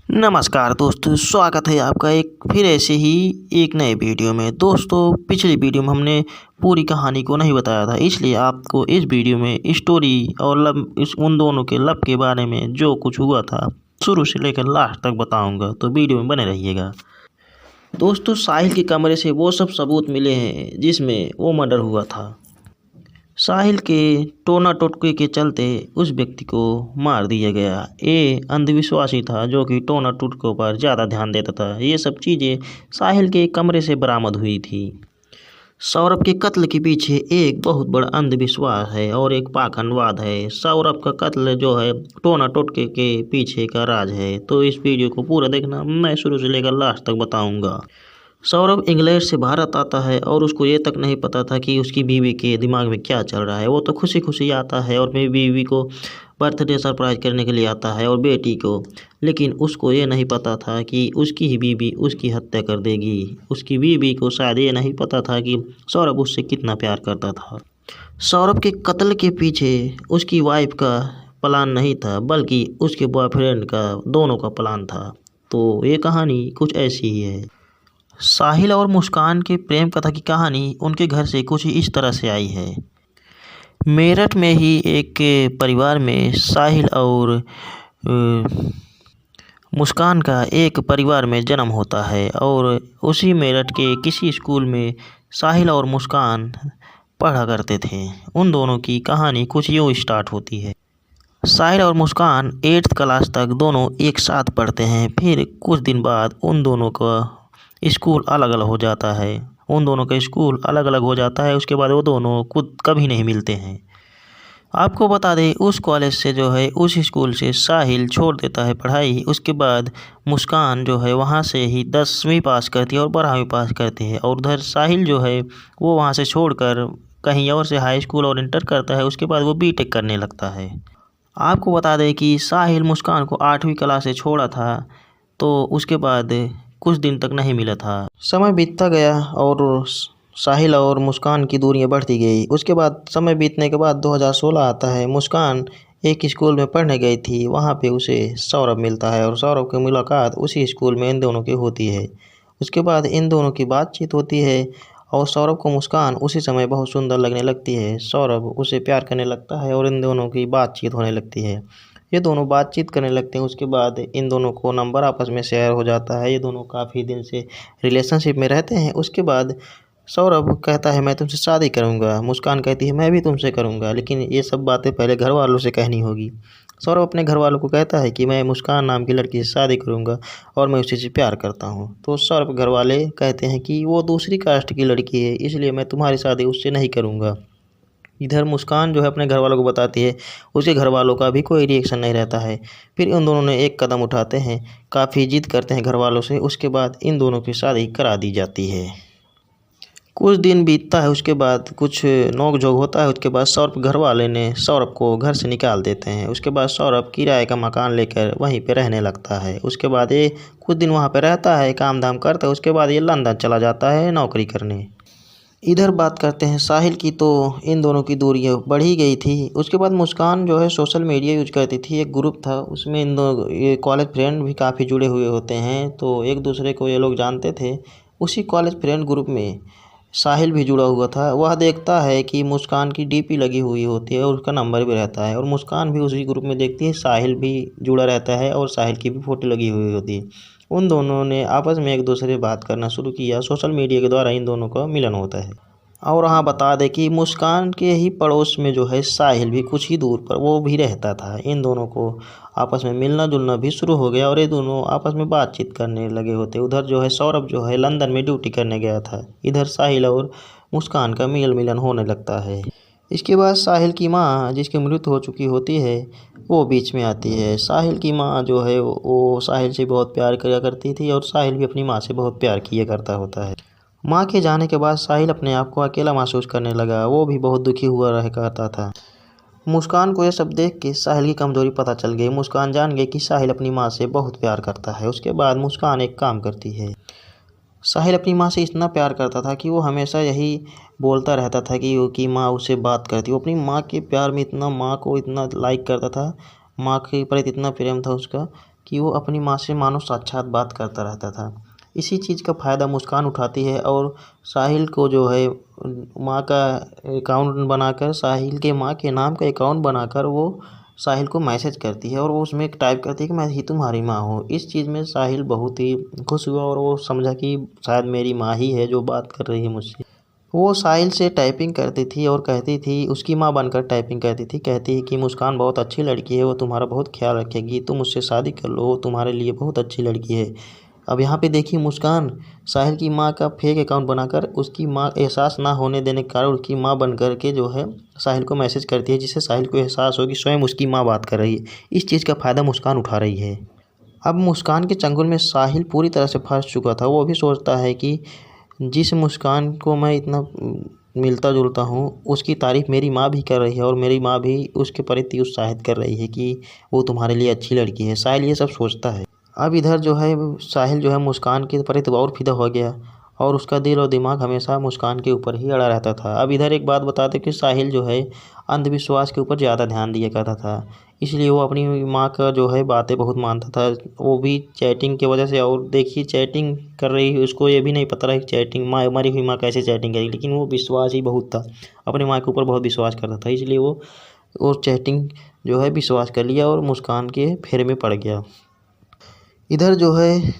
नमस्कार दोस्तों, स्वागत है आपका एक फिर ऐसे ही एक नए वीडियो में। दोस्तों, पिछली वीडियो में हमने पूरी कहानी को नहीं बताया था, इसलिए आपको इस वीडियो में स्टोरी और लव इस उन दोनों के लव के बारे में जो कुछ हुआ था शुरू से लेकर लास्ट तक बताऊंगा, तो वीडियो में बने रहिएगा। दोस्तों, साहिल के कमरे से वो सब सबूत मिले हैं जिसमें वो मर्डर हुआ था। साहिल के टोना टोटके के चलते उस व्यक्ति को मार दिया गया। ये अंधविश्वासी था जो कि टोना टोटकों पर ज़्यादा ध्यान देता था। ये सब चीज़ें साहिल के कमरे से बरामद हुई थी। सौरभ के कत्ल के पीछे एक बहुत बड़ा अंधविश्वास है और एक पाखंडवाद है। सौरभ का कत्ल जो है टोना टोटके के पीछे का राज है। तो इस वीडियो को पूरा देखना, मैं शुरू से लेकर लास्ट तक बताऊंगा। सौरभ इंग्लैंड से भारत आता है और उसको ये तक नहीं पता था कि उसकी बीवी के दिमाग में क्या चल रहा है। वो तो खुशी खुशी आता है और मेरी बीवी को बर्थडे सरप्राइज करने के लिए आता है और बेटी को, लेकिन उसको ये नहीं पता था कि उसकी ही बीवी उसकी हत्या कर देगी। उसकी बीवी को शायद ये नहीं पता था कि सौरभ उससे कितना प्यार करता था। सौरभ के कत्ल के पीछे उसकी वाइफ का प्लान नहीं था, बल्कि उसके बॉयफ्रेंड का, दोनों का प्लान था। तो ये कहानी कुछ ऐसी ही है। साहिल और मुस्कान के प्रेम कथा की कहानी उनके घर से कुछ इस तरह से आई है। मेरठ में ही एक परिवार में साहिल और मुस्कान का एक परिवार में जन्म होता है और उसी मेरठ के किसी स्कूल में साहिल और मुस्कान पढ़ा करते थे। उन दोनों की कहानी कुछ यूँ स्टार्ट होती है। साहिल और मुस्कान 8th क्लास तक दोनों एक साथ पढ़ते हैं। फिर कुछ दिन बाद उन दोनों का स्कूल अलग अलग हो जाता है। उन दोनों का स्कूल अलग अलग हो जाता है। उसके बाद वो दोनों खुद कभी नहीं मिलते हैं। आपको बता दें, उस कॉलेज से जो है, उस स्कूल से साहिल छोड़ देता है पढ़ाई। उसके बाद मुस्कान जो है वहाँ से ही 10वीं पास करती है और 12वीं पास करती है। और उधर साहिल जो है वो वहाँ से छोड़कर कहीं और से हाई स्कूल और इंटर करता है। उसके बाद वो बीटेक करने लगता है। आपको बता दें कि साहिल मुस्कान को 8वीं क्लास से छोड़ा था, तो उसके बाद कुछ दिन तक नहीं मिला था। समय बीतता गया और साहिल और मुस्कान की दूरियां बढ़ती गई। उसके बाद समय बीतने के बाद 2016 आता है। मुस्कान एक स्कूल में पढ़ने गई थी, वहाँ पे उसे सौरभ मिलता है और सौरभ की मुलाकात उसी स्कूल में इन दोनों की होती है। उसके बाद इन दोनों की बातचीत होती है और सौरभ को मुस्कान उसी समय बहुत सुंदर लगने लगती है। सौरभ उसे प्यार करने लगता है और इन दोनों की बातचीत होने लगती है। ये दोनों बातचीत करने लगते हैं। उसके बाद इन दोनों को नंबर आपस में शेयर हो जाता है। ये दोनों काफ़ी दिन से रिलेशनशिप में रहते हैं। उसके बाद सौरभ कहता है मैं तुमसे शादी करूंगा। मुस्कान कहती है मैं भी तुमसे करूंगा, लेकिन ये सब बातें पहले घर वालों से कहनी होगी। सौरभ अपने घर वालों को कहता है कि मैं मुस्कान नाम की लड़की से शादी करूंगा और मैं उसी से प्यार करता हूं। तो सौरभ घर वाले कहते हैं कि वो दूसरी कास्ट की लड़की है, इसलिए मैं तुम्हारी शादी उससे नहीं करूंगा। इधर मुस्कान जो है अपने घर वालों को बताती है। उसके घर वालों का भी कोई रिएक्शन नहीं रहता है। फिर इन दोनों ने एक कदम उठाते हैं, काफ़ी जिद करते हैं घर वालों से। उसके बाद इन दोनों की शादी करा दी जाती है। कुछ दिन बीतता है, उसके बाद कुछ नोक झोंक होता है। उसके बाद सौरभ घर वाले ने सौरभ को घर से निकाल देते हैं। उसके बाद सौरभ किराए का मकान लेकर वहीं पे रहने लगता है। उसके बाद ये कुछ दिन वहाँ पे रहता है, काम धाम करता है। उसके बाद ये लंदन चला जाता है नौकरी करने। इधर बात करते हैं साहिल की, तो इन दोनों की दूरी बढ़ ही गई थी। उसके बाद मुस्कान जो है सोशल मीडिया यूज करती थी। एक ग्रुप था, उसमें इन दो ये कॉलेज फ्रेंड भी काफ़ी जुड़े हुए होते हैं, तो एक दूसरे को ये लोग जानते थे। उसी कॉलेज फ्रेंड ग्रुप में साहिल भी जुड़ा हुआ था। वह देखता है कि मुस्कान की डीपी लगी हुई होती है और उसका नंबर भी रहता है, और मुस्कान भी उसी ग्रुप में देखती है। साहिल भी जुड़ा रहता है और साहिल की भी फ़ोटो लगी हुई होती है। उन दोनों ने आपस में एक दूसरे से बात करना शुरू किया। सोशल मीडिया के द्वारा इन दोनों का मिलन होता है। और हाँ, बता दें कि मुस्कान के ही पड़ोस में जो है साहिल भी कुछ ही दूर पर वो भी रहता था। इन दोनों को आपस में मिलना जुलना भी शुरू हो गया और ये दोनों आपस में बातचीत करने लगे होते। उधर जो है सौरभ जो है लंदन में ड्यूटी करने गया था। इधर साहिल और मुस्कान का मेल मिलन होने लगता है। इसके बाद साहिल की माँ, जिसकी मृत्यु हो चुकी होती है, वो बीच में आती है। साहिल की माँ जो है वो साहिल से बहुत प्यार किया करती थी और साहिल भी अपनी माँ से बहुत प्यार किया करता होता है। माँ के जाने के बाद साहिल अपने आप को अकेला महसूस करने लगा। वो भी बहुत दुखी हुआ रह करता था। मुस्कान को यह सब देख के साहिल की कमज़ोरी पता चल गई। मुस्कान जान गई कि साहिल अपनी माँ से बहुत प्यार करता है। उसके बाद मुस्कान एक काम करती है। साहिल अपनी माँ से इतना प्यार करता था कि वो हमेशा यही बोलता रहता था कि माँ उससे बात करती। वो अपनी माँ के प्यार में इतना, माँ को इतना लाइक करता था, माँ के प्रति इतना प्रेम था उसका कि वो अपनी माँ से मानो साक्षात बात करता रहता था। इसी चीज़ का फ़ायदा मुस्कान उठाती है और साहिल को जो है माँ का अकाउंट बनाकर, साहिल के माँ के नाम का अकाउंट बनाकर वो साहिल को मैसेज करती है और वो उसमें टाइप करती है कि मैं ही तुम्हारी माँ हूँ। इस चीज़ में साहिल बहुत ही खुश हुआ और वो समझा कि शायद मेरी माँ ही है जो बात कर रही है मुझसे। वो साहिल से टाइपिंग करती थी और कहती थी, उसकी माँ बनकर टाइपिंग करती थी, कहती है कि मुस्कान बहुत अच्छी लड़की है, वो तुम्हारा बहुत ख्याल रखेगी, तुम उससे शादी कर लो, वो तुम्हारे लिए बहुत अच्छी लड़की है। अब यहाँ पे देखिए मुस्कान साहिल की माँ का फेक अकाउंट बनाकर उसकी माँ एहसास ना होने देने के कारण उसकी माँ बन कर के जो है साहिल को मैसेज करती है, जिससे साहिल को एहसास हो कि स्वयं उसकी माँ बात कर रही है। इस चीज़ का फ़ायदा मुस्कान उठा रही है। अब मुस्कान के चंगुल में साहिल पूरी तरह से फंस चुका था। वो भी सोचता है कि जिस मुस्कान को मैं इतना मिलता जुलता हूँ, उसकी तारीफ़ मेरी माँ भी कर रही है और मेरी माँ भी उसके प्रति उत्साहित कर रही है कि वो तुम्हारे लिए अच्छी लड़की है। साहिल ये सब सोचता है। अब इधर जो है साहिल जो है मुस्कान के प्रति और फिदा हो गया और उसका दिल और दिमाग हमेशा मुस्कान के ऊपर ही अड़ा रहता था। अब इधर एक बात बता दें कि साहिल जो है अंधविश्वास के ऊपर ज़्यादा ध्यान दिया करता था, इसलिए वो अपनी माँ का जो है बातें बहुत मानता था, वो भी चैटिंग की वजह से। और देखिए चैटिंग कर रही है, उसको ये भी नहीं पता रहा कि चैटिंग माँ मरी हुई माँ कैसे चैटिंग करेगी, लेकिन वो विश्वास ही बहुत था, अपनी माँ के ऊपर बहुत विश्वास करता था, इसलिए वो चैटिंग जो है विश्वास कर लिया और मुस्कान के फेरे में पड़ गया। इधर जो है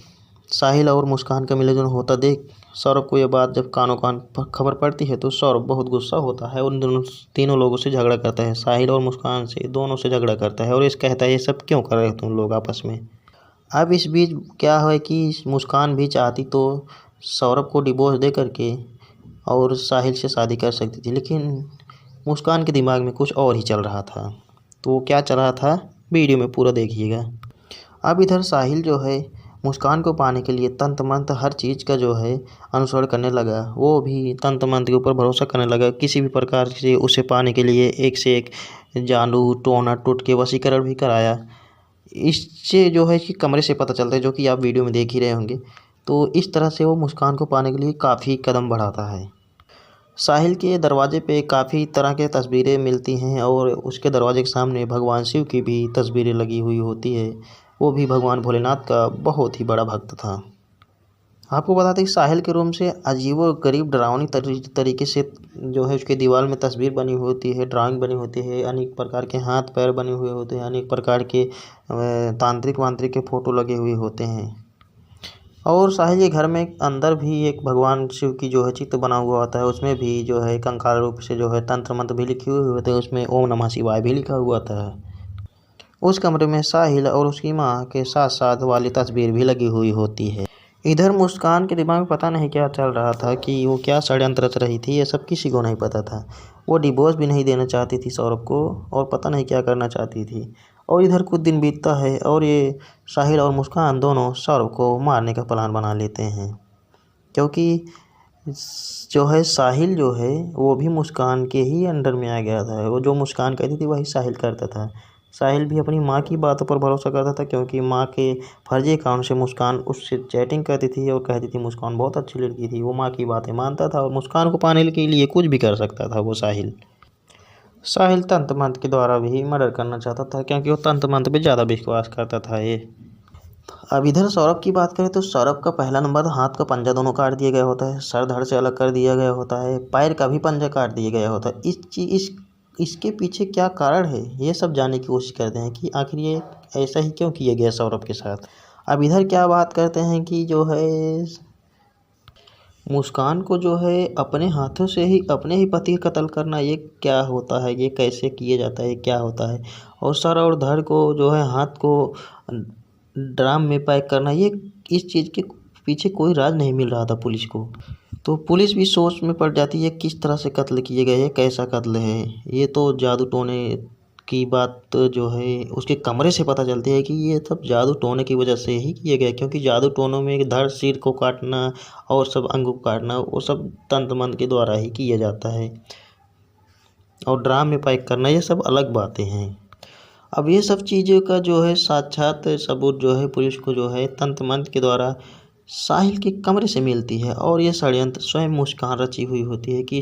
साहिल और मुस्कान का मिलनजुल होता देख सौरभ को यह बात जब कानों कान पर खबर पड़ती है तो सौरभ बहुत गुस्सा होता है और उन दोनों तीनों लोगों से झगड़ा करता है, साहिल और मुस्कान से दोनों से झगड़ा करता है और इस कहता है ये सब क्यों कर रहे हो तुम लोग आपस में। अब इस बीच क्या है कि मुस्कान भी चाहती तो सौरभ को डिवोर्स दे करके और साहिल से शादी कर सकती थी, लेकिन मुस्कान के दिमाग में कुछ और ही चल रहा था। तो वो क्या चल रहा था वीडियो में पूरा देखिएगा। अब इधर साहिल जो है मुस्कान को पाने के लिए तंत्र मंत्र हर चीज़ का जो है अनुसरण करने लगा। वो भी तंत्र मंत्र के ऊपर भरोसा करने लगा, किसी भी प्रकार से उसे पाने के लिए एक से एक जादू टोना टोटके वशीकरण भी कराया। इससे जो है कि कमरे से पता चलता है, जो कि आप वीडियो में देख ही रहे होंगे। तो इस तरह से वो मुस्कान को पाने के लिए काफ़ी कदम बढ़ाता है। साहिल के दरवाजे पे काफ़ी तरह के तस्वीरें मिलती हैं और उसके दरवाजे के सामने भगवान शिव की भी तस्वीरें लगी हुई होती है। वो भी भगवान भोलेनाथ का बहुत ही बड़ा भक्त था। आपको बता दें कि साहिल के रूम से अजीबोगरीब डरावनी तरीके से जो है उसके दीवार में तस्वीर बनी हुई होती है, ड्राइंग बनी होती है, अनेक प्रकार के हाथ पैर बने हुए होते हैं, अनेक प्रकार के तांत्रिक वांत्रिक के फ़ोटो लगे हुए होते हैं। और साहिल के घर में अंदर भी एक भगवान शिव की जो है चित्र बना हुआ होता है, उसमें भी जो है कंकाल रूप से जो है तंत्र मंत्र भी लिखे हुए होते हैं, उसमें ओम नमः शिवाय भी लिखा हुआ होता है। उस कमरे में साहिल और उसकी माँ के साथ साथ वाली तस्वीर भी लगी हुई होती है। इधर मुस्कान के दिमाग में पता नहीं क्या चल रहा था कि वो क्या षड्यंत्र रच रही थी, ये सब किसी को नहीं पता था। वो डिवोर्स भी नहीं देना चाहती थी सौरभ को और पता नहीं क्या करना चाहती थी। और इधर कुछ दिन बीतता है और ये साहिल और मुस्कान दोनों सौरभ को मारने का प्लान बना लेते हैं, क्योंकि जो है साहिल जो है वो भी मुस्कान के ही अंडर में आ गया था। वो जो मुस्कान कहती थी वही साहिल करता था। साहिल भी अपनी माँ की बातों पर भरोसा करता था, क्योंकि माँ के फर्जी अकाउंट से मुस्कान उससे चैटिंग करती थी और कहती थी मुस्कान बहुत अच्छी लड़की थी। वो माँ की बातें मानता था और मुस्कान को पाने के लिए कुछ भी कर सकता था। वो साहिल तंत्र मंत्र के द्वारा भी मर्डर करना चाहता था, क्योंकि वो तंत्र मंत्र पे ज़्यादा विश्वास करता था ये। अब इधर सौरभ की बात करें तो सौरभ का पहला नंबर हाथ का पंजा दोनों काट दिया गया होता है, सर धड़ से अलग कर दिया गया होता है, पैर का भी पंजा काट दिया गया होता है। इसके पीछे क्या कारण है, ये सब जानने की कोशिश करते हैं कि आखिर ये ऐसा ही क्यों किया गया सौरभ के साथ। अब इधर क्या बात करते हैं कि जो है मुस्कान को जो है अपने हाथों से ही अपने ही पति का कत्ल करना, ये क्या होता है, ये कैसे किया जाता है, क्या होता है। और सर और धड़ को जो है हाथ को ड्राम में पैक करना, ये इस चीज़ के पीछे कोई राज नहीं मिल रहा था पुलिस को। तो पुलिस भी सोच में पड़ जाती है किस तरह से कत्ल किए गए हैं, कैसा कत्ल है। ये तो जादू टोने की बात जो है उसके कमरे से पता चलती है कि ये सब जादू टोने की वजह से ही किए गए, क्योंकि जादू टोनों में धड़ सिर को काटना और सब अंग को काटना वो सब तंत्र मंत्र के द्वारा ही किया जाता है, और ड्राम में पैक करना ये सब अलग बातें हैं। अब ये सब चीज़ों का जो है साक्षात सबूत जो है पुलिस को जो है तंत्र मंत्र के द्वारा साहिल के कमरे से मिलती है, और ये षड्यंत्र स्वयं मुस्कान रची हुई होती है कि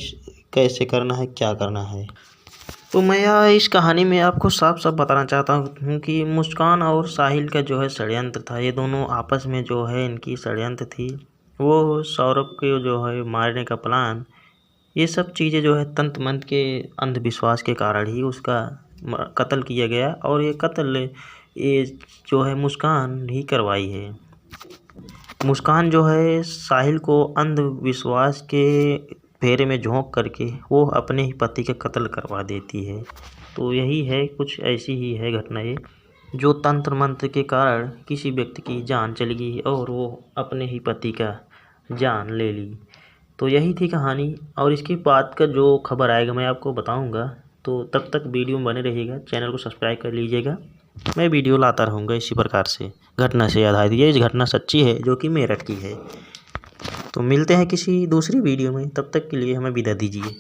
कैसे करना है, क्या करना है। तो मैं यहाँ इस कहानी में आपको साफ साफ बताना चाहता हूँ कि मुस्कान और साहिल का जो है षड्यंत्र था। ये दोनों आपस में जो है इनकी षड्यंत्र थी। वो सौरभ के जो है मारने का प्लान, ये सब चीज़ें जो है तंत्र मंत्र के अंधविश्वास के कारण ही उसका कत्ल किया गया। और ये कत्ल ये जो है मुस्कान ही करवाई है। मुस्कान जो है साहिल को अंधविश्वास के फेरे में झोंक करके वो अपने ही पति का कत्ल करवा देती है। तो यही है, कुछ ऐसी ही है घटना ये, जो तंत्र मंत्र के कारण किसी व्यक्ति की जान चली गई और वो अपने ही पति का जान ले ली। तो यही थी कहानी, और इसके बाद का जो खबर आएगा मैं आपको बताऊंगा। तो तब तक वीडियो में बने रहिएगा, चैनल को सब्सक्राइब कर लीजिएगा। मैं वीडियो लाता रहूँगा इसी प्रकार से, घटना से आधारित। ये घटना सच्ची है जो कि मेरठ की है। तो मिलते हैं किसी दूसरी वीडियो में, तब तक के लिए हमें विदा दीजिए।